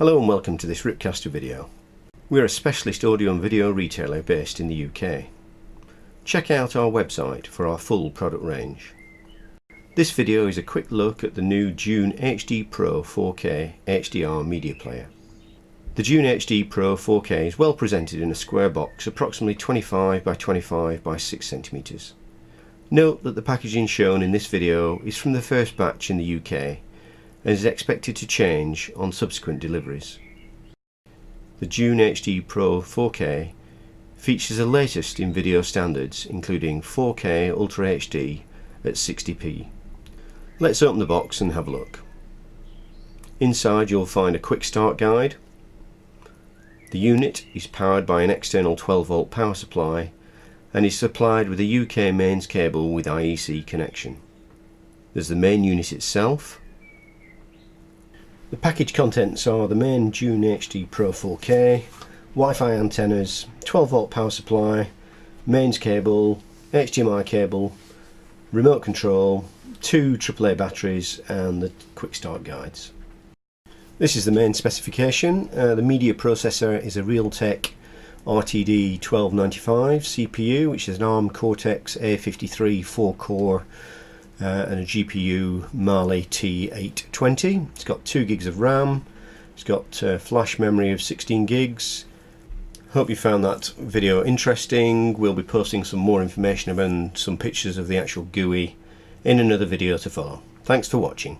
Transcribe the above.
Hello and welcome to this Ripcaster video. We're a specialist audio and video retailer based in the UK. Check out our website for our full product range. This video is a quick look at the new Dune HD Pro 4K HDR media player. The Dune HD Pro 4K is well presented in a square box approximately 25 by 25 by 6 centimeters. Note that the packaging shown in this video is from the first batch in the UK and is expected to change on subsequent deliveries. The Dune HD Pro 4K features the latest in video standards, including 4K Ultra HD at 60p. Let's open the box and have a look. Inside you'll find a quick start guide. The unit is powered by an external 12-volt power supply and is supplied with a UK mains cable with IEC connection. There's the main unit itself. The package contents are the main Dune HD Pro 4K, Wi-Fi antennas, 12-volt power supply, mains cable, HDMI cable, remote control, 2 AAA batteries and the quick start guides. This is the main specification. The media processor is a Realtek RTD 1295 CPU, which is an ARM Cortex A53 4-core and a GPU Mali T820. It's got 2 gigs of RAM. It's got flash memory of 16 gigs. Hope you found that video interesting. We'll be posting some more information and some pictures of the actual GUI in another video to follow. Thanks for watching.